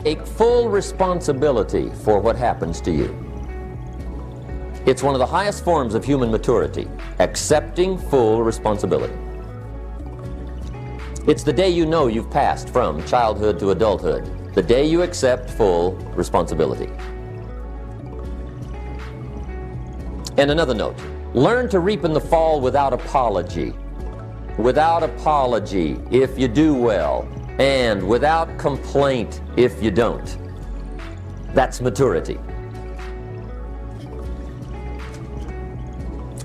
Take full responsibility for what happens to you. It's one of the highest forms of human maturity, accepting full responsibility. It's the day you know you've passed from childhood to adulthood, the day you accept full responsibility. And another note, learn to reap in the fall without apology. Without apology if you do well, and without complaint if you don't. That's maturity.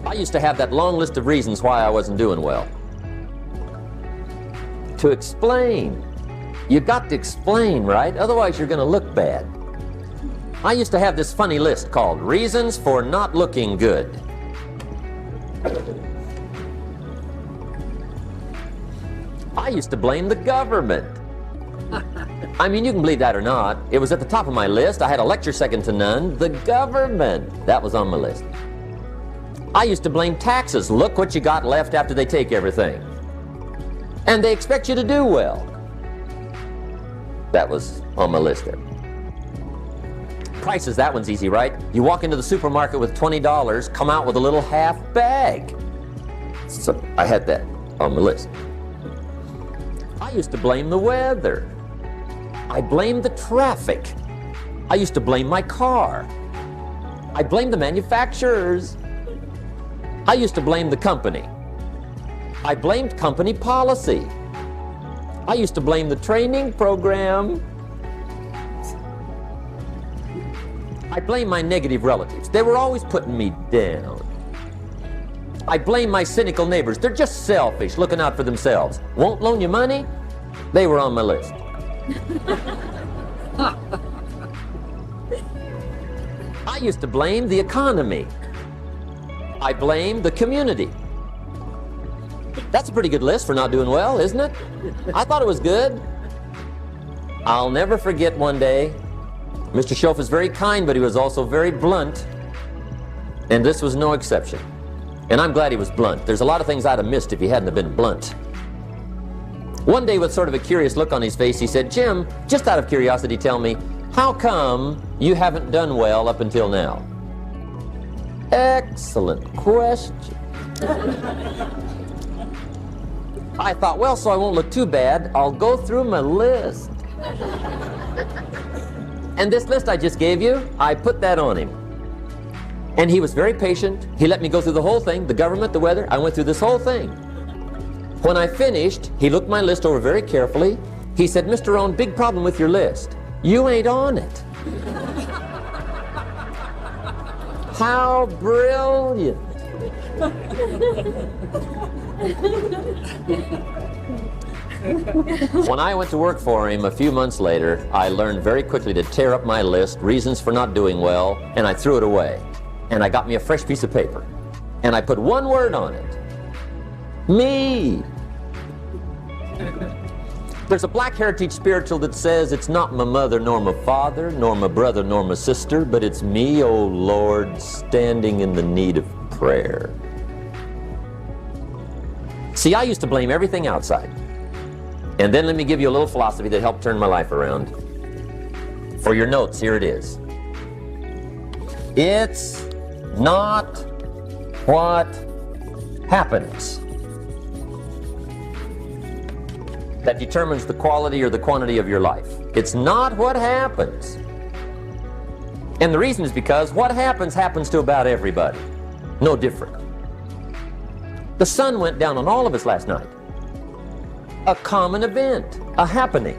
I used to have that long list of reasons why I wasn't doing well. To explain. You got to explain, right? Otherwise you're going to look bad. I used to have this funny list called Reasons for Not Looking Good. I used to blame the government. I mean, you can believe that or not. It was at the top of my list. I had a lecture second to none. The government. That was on my list. I used to blame taxes. Look what you got left after they take everything. And they expect you to do well. That was on my list there. Prices, that one's easy, right? You walk into the supermarket with $20, come out with a little half bag. So I had that on my list. I used to blame the weather. I blamed the traffic. I used to blame my car. I blamed the manufacturers. I used to blame the company. I blamed company policy. I used to blame the training program. I blame my negative relatives. They were always putting me down. I blame my cynical neighbors. They're just selfish, looking out for themselves. Won't loan you money? They were on my list. I used to blame the economy. I blamed the community. That's a pretty good list for not doing well, isn't it? I thought it was good. I'll never forget one day, Mr. Schoaf was very kind, but he was also very blunt, and this was no exception. And I'm glad he was blunt. There's a lot of things I'd have missed if he hadn't have been blunt. One day, with sort of a curious look on his face, he said, "Jim, just out of curiosity, tell me, how come you haven't done well up until now?" Excellent question. I thought, well, so I won't look too bad, I'll go through my list. And this list I just gave you, I put that on him. And he was very patient. He let me go through the whole thing, the government, the weather. I went through this whole thing. When I finished, he looked my list over very carefully. He said, "Mr. Rohn, big problem with your list. You ain't on it." How brilliant. When I went to work for him a few months later, I learned very quickly to tear up my list, reasons for not doing well, and I threw it away. And I got me a fresh piece of paper. And I put one word on it. Me. There's a Black Heritage spiritual that says, "It's not my mother nor my father, nor my brother nor my sister, but it's me, oh Lord, standing in the need of prayer." See, I used to blame everything outside. And then let me give you a little philosophy that helped turn my life around. For your notes, here it is. It's not what happens that determines the quality or the quantity of your life. It's not what happens. And the reason is because what happens to about everybody. No different. The sun went down on all of us last night. A common event, a happening.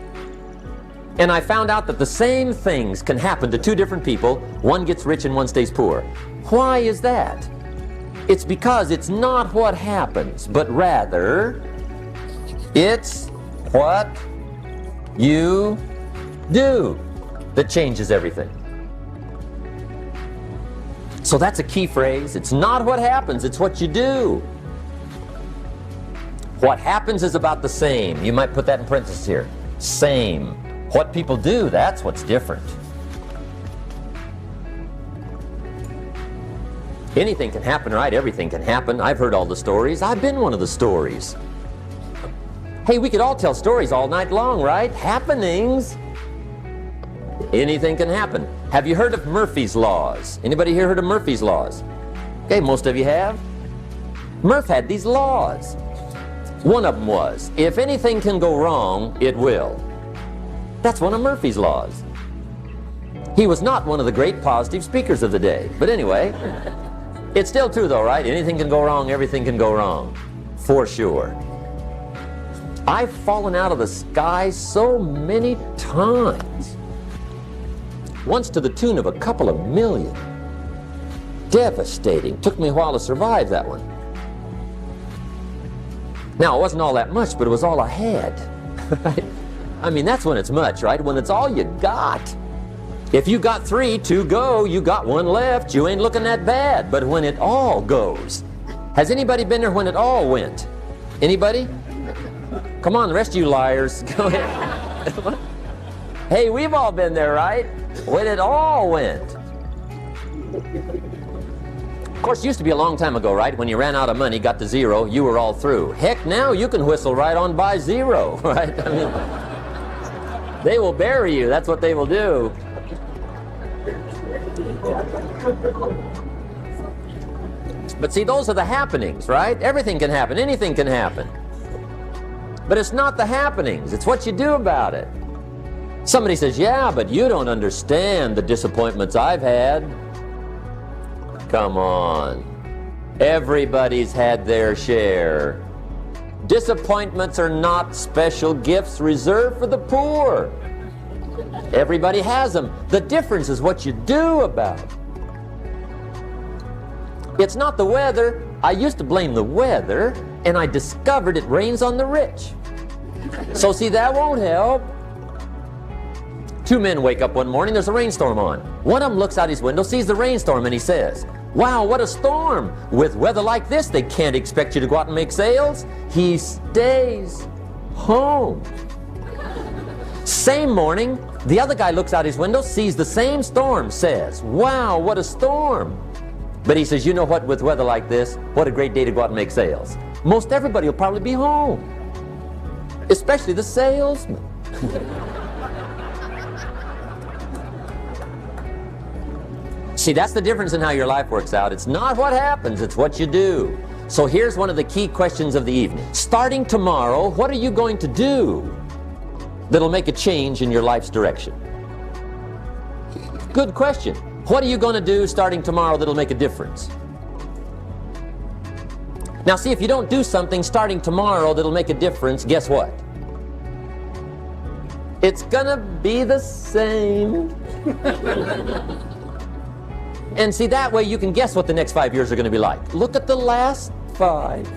And I found out that the same things can happen to two different people. One gets rich and one stays poor. Why is that? It's because it's not what happens, but rather it's what you do that changes everything. So that's a key phrase. It's not what happens, it's what you do. What happens is about the same. You might put that in parentheses here. Same. What people do, that's what's different. Anything can happen, right? Everything can happen. I've heard all the stories. I've been one of the stories. Hey, we could all tell stories all night long, right? Happenings. Anything can happen. Have you heard of Murphy's Laws? Anybody here heard of Murphy's Laws? Okay, most of you have. Murph had these laws. One of them was, if anything can go wrong, it will. That's one of Murphy's Laws. He was not one of the great positive speakers of the day. But anyway, it's still true though, right? Anything can go wrong, everything can go wrong. For sure. I've fallen out of the sky so many times. Once to the tune of a couple of million. Devastating. Took me a while to survive that one. Now, it wasn't all that much, but it was all I had. Right? I mean, that's when it's much, right? When it's all you got. If you got 3, 2 go, you got 1 left, you ain't looking that bad. But when it all goes, has anybody been there when it all went? Anybody? Come on, the rest of you liars, go ahead. Hey, we've all been there, right? When it all went. Of course, it used to be a long time ago, right? When you ran out of money, got to 0, you were all through. Heck, now you can whistle right on by 0, right? I mean, they will bury you. That's what they will do. But see, those are the happenings, right? Everything can happen. Anything can happen. But it's not the happenings. It's what you do about it. Somebody says, yeah, but you don't understand the disappointments I've had. Come on. Everybody's had their share. Disappointments are not special gifts reserved for the poor. Everybody has them. The difference is what you do about it. It's not the weather. I used to blame the weather, and I discovered it rains on the rich. So see, that won't help. 2 men wake up one morning, there's a rainstorm on. One of them looks out his window, sees the rainstorm, and he says, wow, what a storm. With weather like this, they can't expect you to go out and make sales. He stays home. Same morning, the other guy looks out his window, sees the same storm, says, wow, what a storm. But he says, you know what, with weather like this, what a great day to go out and make sales. Most everybody will probably be home, especially the salesman. See, that's the difference in how your life works out. It's not what happens, it's what you do. So here's one of the key questions of the evening. Starting tomorrow, what are you going to do that'll make a change in your life's direction? Good question. What are you going to do starting tomorrow that'll make a difference? Now see, if you don't do something starting tomorrow that'll make a difference, guess what? It's gonna be the same. And see, that way you can guess what the next 5 years are going to be like. Look at the last 5.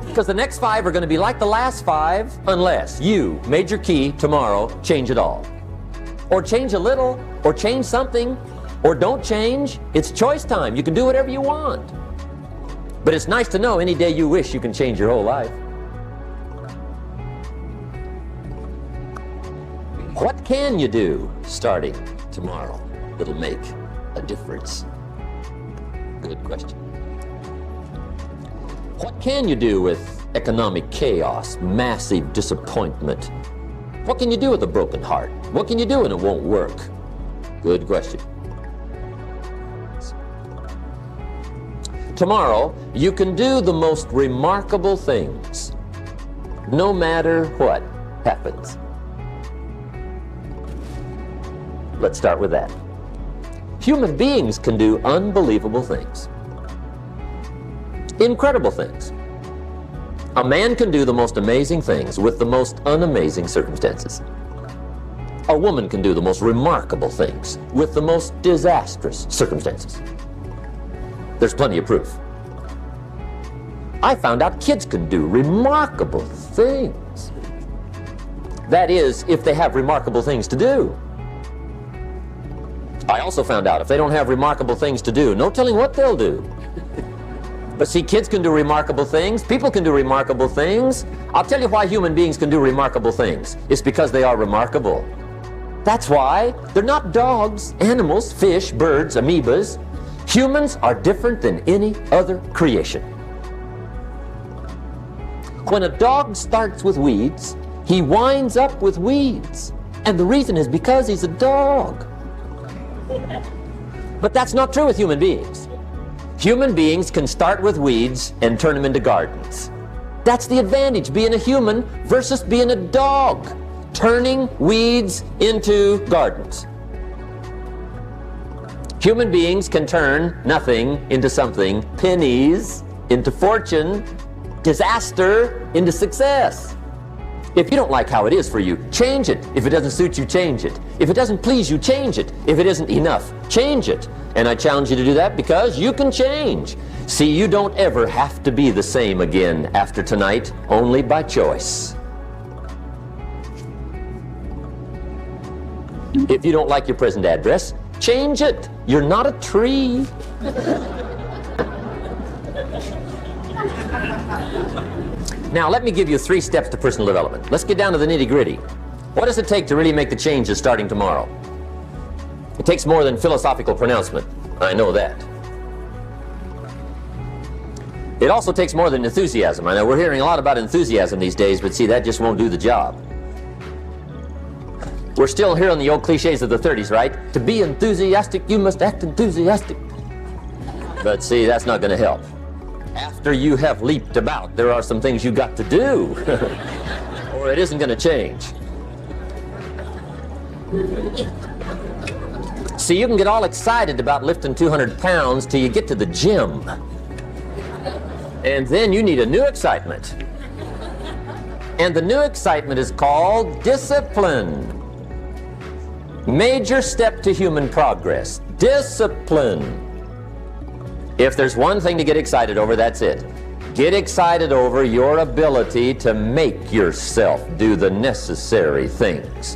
Because the next 5 are going to be like the last 5 unless you, major key, tomorrow, change it all. Or change a little, or change something, or don't change. It's choice time. You can do whatever you want. But it's nice to know any day you wish you can change your whole life. What can you do starting tomorrow that'll make a difference? Good question. What can you do with economic chaos, massive disappointment? What can you do with a broken heart? What can you do when it won't work? Good question. Tomorrow, you can do the most remarkable things, no matter what happens. Let's start with that. Human beings can do unbelievable things. Incredible things. A man can do the most amazing things with the most unamazing circumstances. A woman can do the most remarkable things with the most disastrous circumstances. There's plenty of proof. I found out kids can do remarkable things. That is, if they have remarkable things to do. I also found out if they don't have remarkable things to do, no telling what they'll do. But see, kids can do remarkable things. People can do remarkable things. I'll tell you why human beings can do remarkable things. It's because they are remarkable. That's why they're not dogs, animals, fish, birds, amoebas. Humans are different than any other creation. When a dog starts with weeds, he winds up with weeds. And the reason is because he's a dog. But that's not true with human beings. Human beings can start with weeds and turn them into gardens. That's the advantage, being a human versus being a dog, turning weeds into gardens. Human beings can turn nothing into something, pennies into fortune, disaster into success. If you don't like how it is for you, change it. If it doesn't suit you, change it. If it doesn't please you, change it. If it isn't enough, change it. And I challenge you to do that because you can change. See, you don't ever have to be the same again after tonight, only by choice. If you don't like your present address, change it. You're not a tree. Now, let me give you 3 steps to personal development. Let's get down to the nitty-gritty. What does it take to really make the changes starting tomorrow? It takes more than philosophical pronouncement. I know that. It also takes more than enthusiasm. I know we're hearing a lot about enthusiasm these days, but see, that just won't do the job. We're still hearing the old cliches of the 30s, right? To be enthusiastic, you must act enthusiastic. But see, that's not going to help. After you have leaped about, there are some things you got to do, or it isn't going to change. See, you can get all excited about lifting 200 pounds till you get to the gym. And then you need a new excitement. And the new excitement is called discipline. Major step to human progress. Discipline. If there's one thing to get excited over, that's it. Get excited over your ability to make yourself do the necessary things.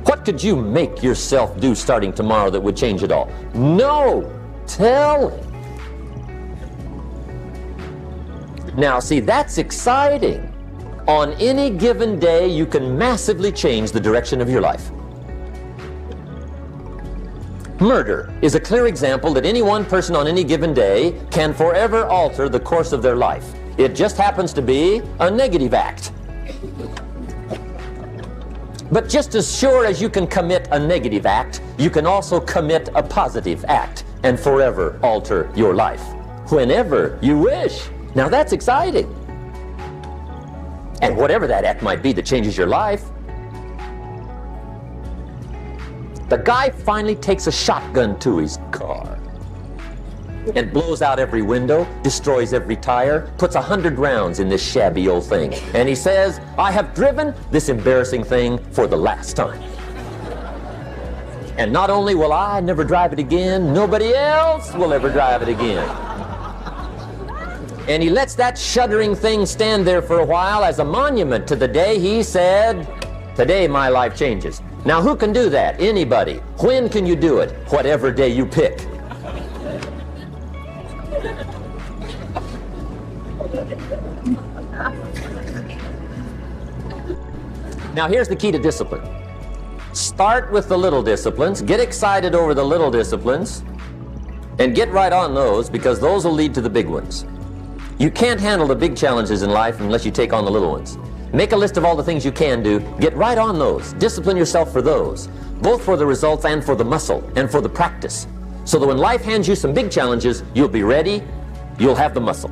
What could you make yourself do starting tomorrow that would change it all? No! Tell it. Now, see, that's exciting. On any given day, you can massively change the direction of your life. Murder is a clear example that any one person on any given day can forever alter the course of their life. It just happens to be a negative act. But just as sure as you can commit a negative act, you can also commit a positive act and forever alter your life, whenever you wish. Now that's exciting. And whatever that act might be that changes your life. The guy finally takes a shotgun to his car and blows out every window, destroys every tire, puts 100 rounds in this shabby old thing. And he says, I have driven this embarrassing thing for the last time. And not only will I never drive it again, nobody else will ever drive it again. And he lets that shuddering thing stand there for a while as a monument to the day he said, today my life changes. Now who can do that? Anybody. When can you do it? Whatever day you pick. Now here's the key to discipline. Start with the little disciplines, get excited over the little disciplines, and get right on those, because those will lead to the big ones. You can't handle the big challenges in life unless you take on the little ones. Make a list of all the things you can do, get right on those, discipline yourself for those, both for the results and for the muscle and for the practice, so that when life hands you some big challenges, you'll be ready, you'll have the muscle.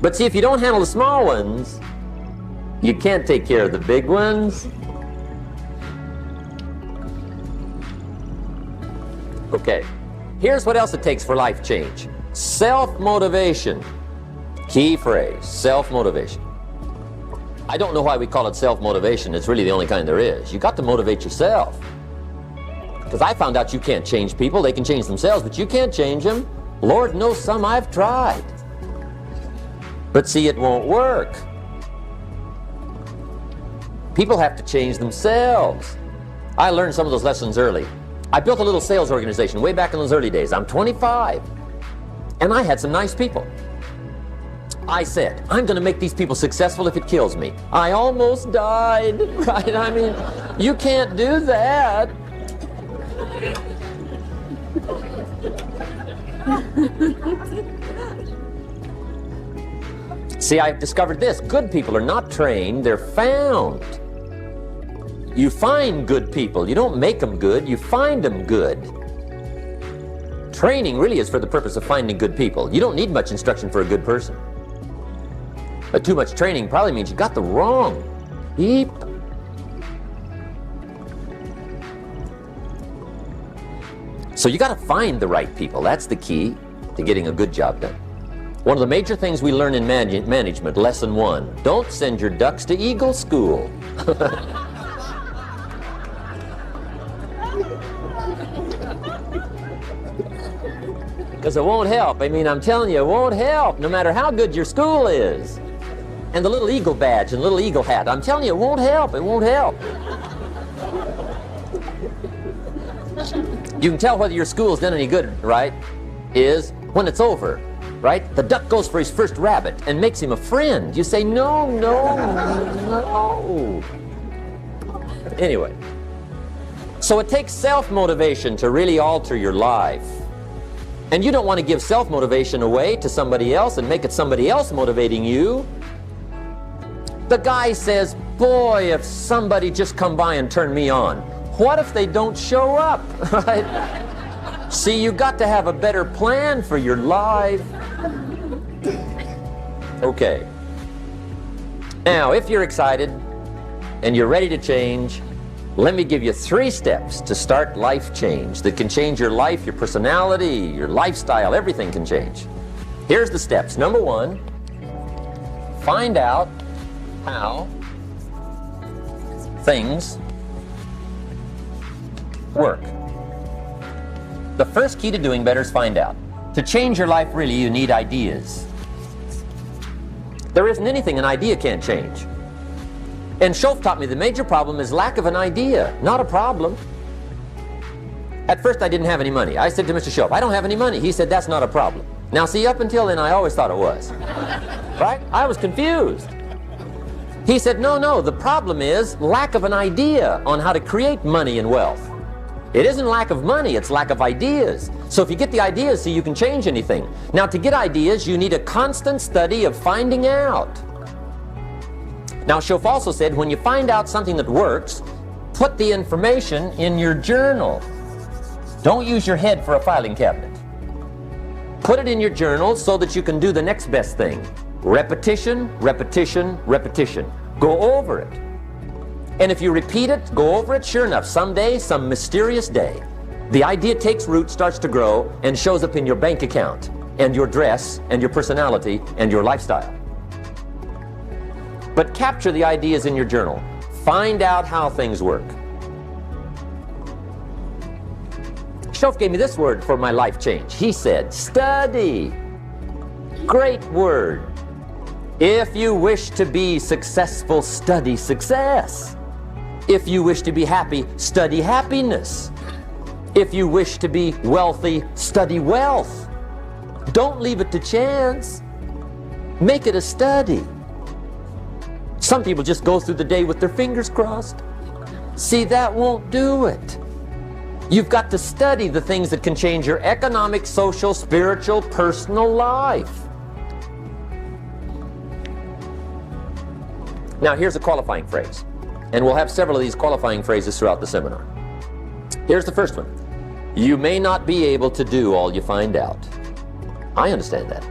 But see, if you don't handle the small ones, you can't take care of the big ones. Okay, here's what else it takes for life change. Self-motivation. Key phrase, self-motivation. I don't know why we call it self-motivation. It's really the only kind there is. You got to motivate yourself. Because I found out you can't change people. They can change themselves, but you can't change them. Lord knows some I've tried. But see, it won't work. People have to change themselves. I learned some of those lessons early. I built a little sales organization way back in those early days. I'm 25. And I had some nice people. I said, I'm going to make these people successful if it kills me. I almost died, right? I mean, you can't do that. See, I've discovered this. Good people are not trained, they're found. You find good people. You don't make them good, you find them good. Training really is for the purpose of finding good people. You don't need much instruction for a good person. But too much training probably means you got the wrong heap. So you got to find the right people. That's the key to getting a good job done. One of the major things we learn in management, lesson 1, don't send your ducks to Eagle School. Because it won't help. I mean, I'm telling you, it won't help, no matter how good your school is. And the little eagle badge and little eagle hat, I'm telling you, it won't help. It won't help. You can tell whether your school's done any good, right, is when it's over, right? The duck goes for his first rabbit and makes him a friend. You say, no, no, no. Anyway, so it takes self-motivation to really alter your life. And you don't want to give self-motivation away to somebody else and make it somebody else motivating you. The guy says, boy, if somebody just come by and turn me on. What if they don't show up? Right? See, you got to have a better plan for your life. Okay. Now, if you're excited and you're ready to change, let me give you 3 steps to start life change that can change your life, your personality, your lifestyle, everything can change. Here's the steps. Number 1, find out how things work. The first key to doing better is find out. To change your life, really, you need ideas. There isn't anything an idea can't change. And Schoaf taught me the major problem is lack of an idea, not a problem. At first I didn't have any money. I said to Mr. Schoaf, I don't have any money. He said, that's not a problem. Now see, up until then I always thought it was. Right? I was confused. He said, no, no, the problem is lack of an idea on how to create money and wealth. It isn't lack of money, it's lack of ideas. So if you get the ideas, see, you can change anything. Now to get ideas, you need a constant study of finding out. Now, Schoaf also said, when you find out something that works, put the information in your journal. Don't use your head for a filing cabinet. Put it in your journal so that you can do the next best thing. Repetition, repetition, repetition. Go over it. And if you repeat it, go over it, sure enough, someday, some mysterious day, the idea takes root, starts to grow, and shows up in your bank account, and your dress, and your personality, and your lifestyle. But capture the ideas in your journal. Find out how things work. Schoaf gave me this word for my life change. He said, study. Great word. If you wish to be successful, study success. If you wish to be happy, study happiness. If you wish to be wealthy, study wealth. Don't leave it to chance. Make it a study. Some people just go through the day with their fingers crossed. See, that won't do it. You've got to study the things that can change your economic, social, spiritual, personal life. Now, here's a qualifying phrase. And we'll have several of these qualifying phrases throughout the seminar. Here's the first one. You may not be able to do all you find out. I understand that.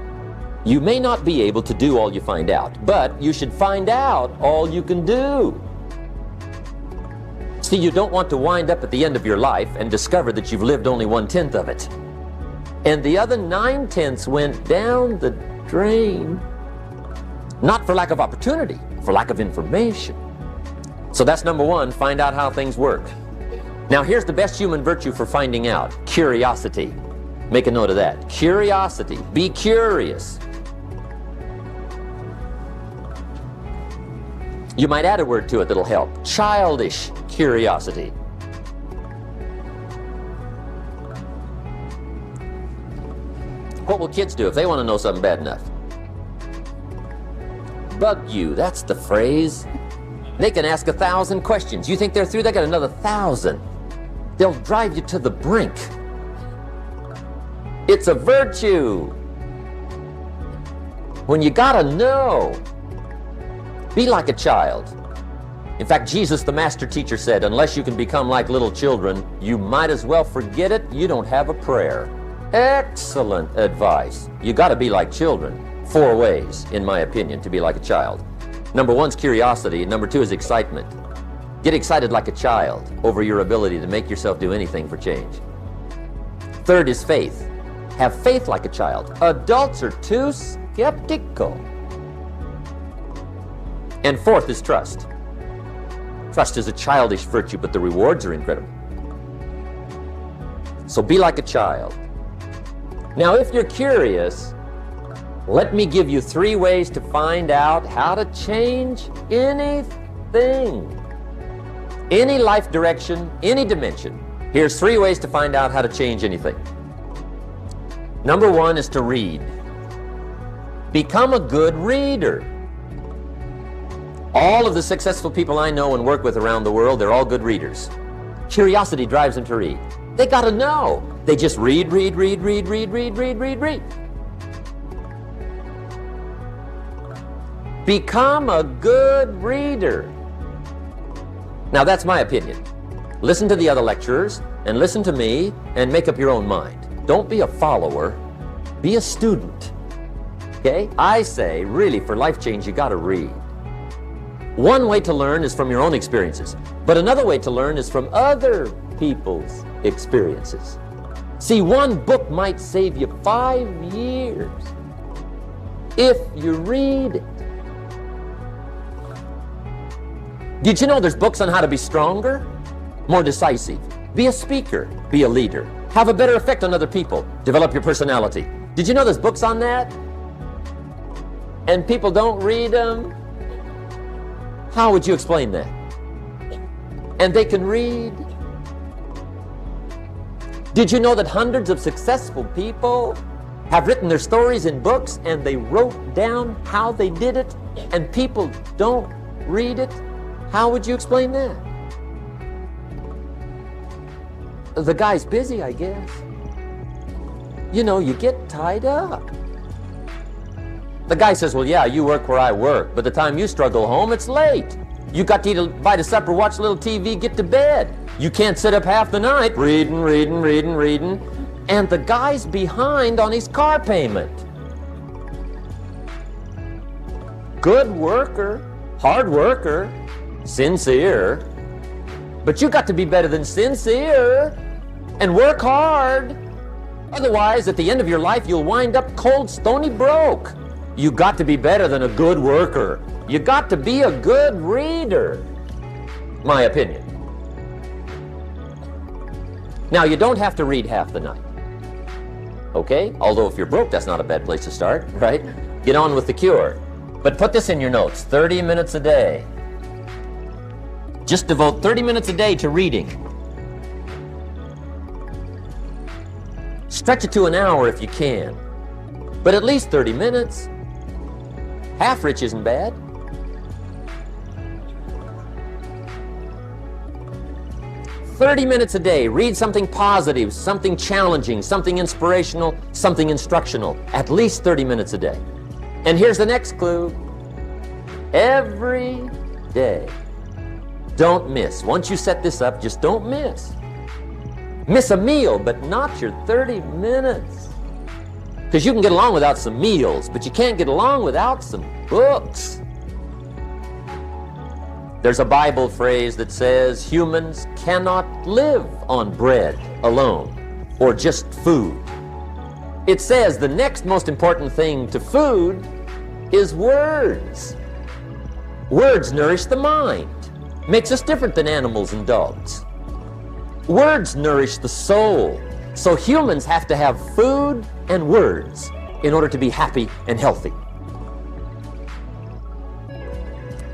You may not be able to do all you find out, but you should find out all you can do. See, you don't want to wind up at the end of your life and discover that you've lived only 1/10 of it. And the other 9/10 went down the drain. Not for lack of opportunity, for lack of information. So that's number 1, find out how things work. Now here's the best human virtue for finding out, curiosity. Make a note of that. Curiosity. Be curious. You might add a word to it that'll help. Childish curiosity. What will kids do if they want to know something bad enough? Bug you, that's the phrase. They can ask 1,000 questions. You think they're through? They got another 1,000. They'll drive you to the brink. It's a virtue. When you gotta know, be like a child. In fact, Jesus, the master teacher, said, unless you can become like little children, you might as well forget it. You don't have a prayer. Excellent advice. You got to be like children. 4 ways, in my opinion, to be like a child. Number 1 is curiosity, and number 2 is excitement. Get excited like a child over your ability to make yourself do anything for change. 3rd is faith. Have faith like a child. Adults are too skeptical. And 4th is trust. Trust is a childish virtue, but the rewards are incredible. So be like a child. Now, if you're curious, let me give you 3 ways to find out how to change anything. Any life direction, any dimension. Here's 3 ways to find out how to change anything. Number 1 is to read. Become a good reader. All of the successful people I know and work with around the world, they're all good readers. Curiosity drives them to read. They gotta know. They just read. Become a good reader. Now that's my opinion. Listen to the other lecturers and listen to me and make up your own mind. Don't be a follower, be a student. Okay? I say, really, for life change, you gotta read. One way to learn is from your own experiences, but another way to learn is from other people's experiences. See, one book might save you 5 years if you read it. Did you know there's books on how to be stronger, more decisive, be a speaker, be a leader, have a better effect on other people, develop your personality? Did you know there's books on that? And people don't read them? How would you explain that? And they can read. Did you know that hundreds of successful people have written their stories in books and they wrote down how they did it and people don't read it? How would you explain that? The guy's busy, I guess. You know, you get tied up. The guy says, well, yeah, you work where I work. By the time you struggle home, it's late. You got to eat a bite of supper, watch a little TV, get to bed. You can't sit up half the night reading. And the guy's behind on his car payment. Good worker, hard worker, sincere. But you got to be better than sincere and work hard. Otherwise, at the end of your life, you'll wind up cold, stony broke. You got to be better than a good worker. You got to be a good reader. My opinion. Now, you don't have to read half the night. Okay? Although if you're broke, that's not a bad place to start, right? Get on with the cure. But put this in your notes, 30 minutes a day. Just devote 30 minutes a day to reading. Stretch it to an hour if you can. But at least 30 minutes. Half rich isn't bad. "30 minutes a day, read something positive, something challenging, something inspirational, something instructional. At least 30 minutes a day." And here's the next clue. Every day. Don't miss. Once you set this up, just don't miss. Miss a meal, but not your 30 minutes. Because you can get along without some meals, but you can't get along without some books. There's a Bible phrase that says humans cannot live on bread alone or just food. It says the next most important thing to food is words. Words nourish the mind, makes us different than animals and dogs. Words nourish the soul. So humans have to have food and words in order to be happy and healthy.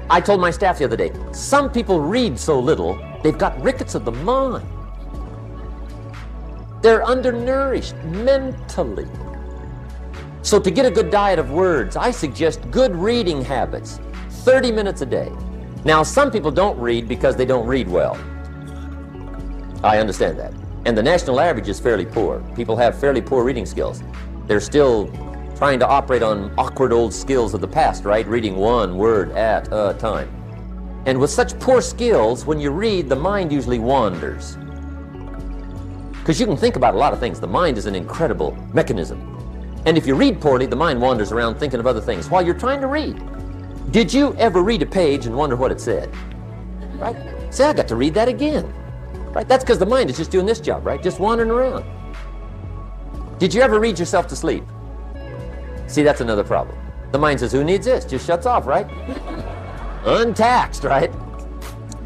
I told my staff the other day, some people read so little, they've got rickets of the mind. They're undernourished mentally. So to get a good diet of words, I suggest good reading habits, 30 minutes a day. Now, some people don't read because they don't read well. I understand that. And the national average is fairly poor. People have fairly poor reading skills. They're still trying to operate on awkward old skills of the past, right? Reading one word at a time. And with such poor skills, when you read, the mind usually wanders. Because you can think about a lot of things. The mind is an incredible mechanism. And if you read poorly, the mind wanders around thinking of other things while you're trying to read. Did you ever read a page and wonder what it said? Right? Say, I got to read that again. Right? That's because the mind is just doing this job, right? Just wandering around. Did you ever read yourself to sleep? See, that's another problem. The mind says, who needs this? Just shuts off, right? Untaxed, right?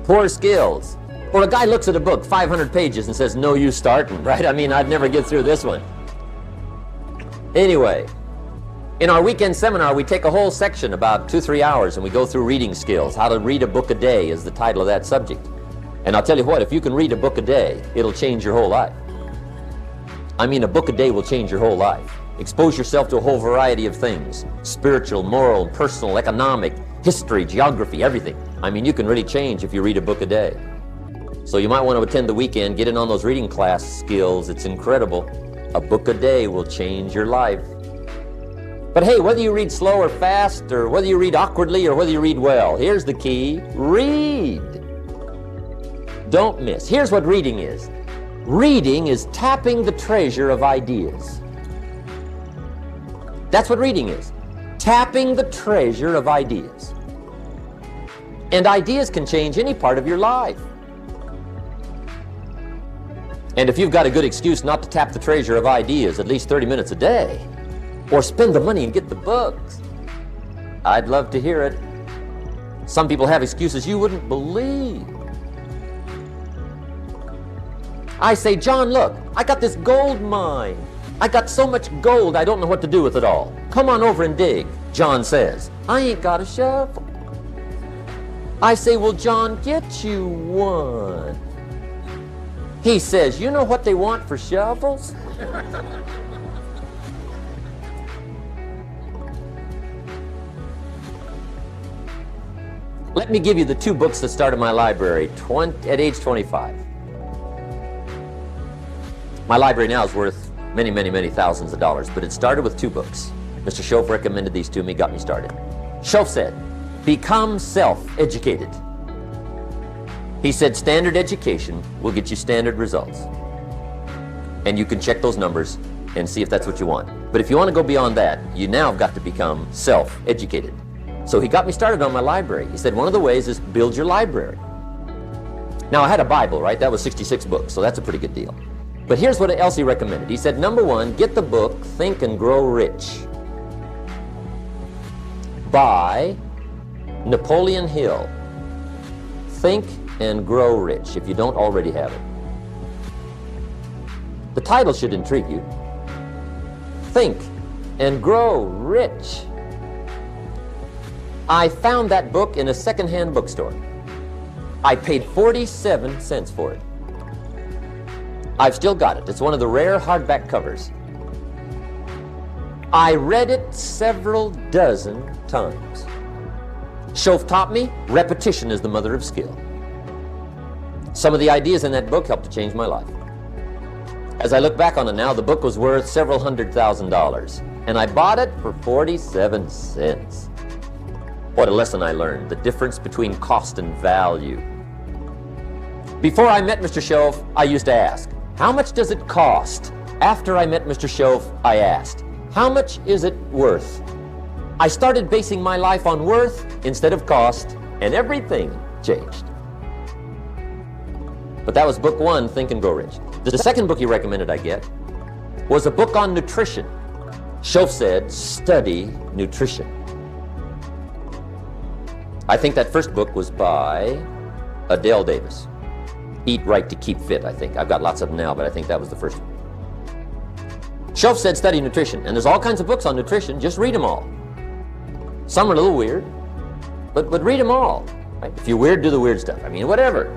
Poor skills. Or a guy looks at a book, 500 pages, and says, no use starting, right? I mean, I'd never get through this one. Anyway, in our weekend seminar, we take a whole section, about 2-3 hours, and we go through reading skills. How to read a book a day is the title of that subject. And I'll tell you what, if you can read a book a day, it'll change your whole life. I mean, a book a day will change your whole life. Expose yourself to a whole variety of things. Spiritual, moral, personal, economic, history, geography, everything. I mean, you can really change if you read a book a day. So you might want to attend the weekend, get in on those reading class skills. It's incredible. A book a day will change your life. But hey, whether you read slow or fast, or whether you read awkwardly, or whether you read well, here's the key. Read. Don't miss. Here's what reading is. Reading is tapping the treasure of ideas. That's what reading is. Tapping the treasure of ideas. And ideas can change any part of your life. And if you've got a good excuse not to tap the treasure of ideas at least 30 minutes a day, or spend the money and get the books, I'd love to hear it. Some people have excuses you wouldn't believe. I say, John, look, I got this gold mine. I got so much gold, I don't know what to do with it all. Come on over and dig. John says, I ain't got a shovel. I say, well, John, get you one. He says, you know what they want for shovels? Let me give you the 2 books that started my library at age 25. My library now is worth many, many, many thousands of dollars, but it started with 2 books. Mr. Schoaf recommended these to me, got me started. Schoaf said, become self-educated. He said, standard education will get you standard results. And you can check those numbers and see if that's what you want. But if you want to go beyond that, you now have got to become self-educated. So he got me started on my library. He said, one of the ways is build your library. Now, I had a Bible, right? That was 66 books, so that's a pretty good deal. But here's what else he recommended. He said, number 1, get the book, Think and Grow Rich, by Napoleon Hill. Think and Grow Rich, if you don't already have it. The title should intrigue you. Think and Grow Rich. I found that book in a secondhand bookstore. I paid 47 cents for it. I've still got it. It's one of the rare hardback covers. I read it several dozen times. Schoaf taught me, repetition is the mother of skill. Some of the ideas in that book helped to change my life. As I look back on it now, the book was worth several $100,000, and I bought it for 47 cents. What a lesson I learned, the difference between cost and value. Before I met Mr. Schoaf, I used to ask, how much does it cost? After I met Mr. Schoaf, I asked, how much is it worth? I started basing my life on worth instead of cost, and everything changed. But that was book 1, Think and Grow Rich. The second book he recommended I get was a book on nutrition. Schoaf said, study nutrition. I think that first book was by Adele Davis. Eat Right to Keep Fit, I think. I've got lots of them now, but I think that was the first one. Schoaf said study nutrition, and there's all kinds of books on nutrition. Just read them all. Some are a little weird, but read them all. Right? If you're weird, do the weird stuff. I mean, whatever.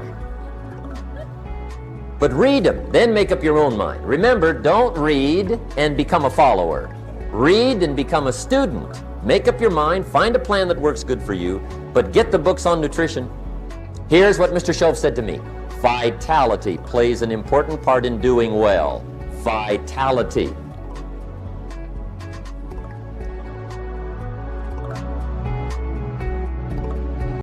But read them, then make up your own mind. Remember, don't read and become a follower. Read and become a student. Make up your mind, find a plan that works good for you, but get the books on nutrition. Here's what Mr. Schoaf said to me. Vitality plays an important part in doing well. Vitality.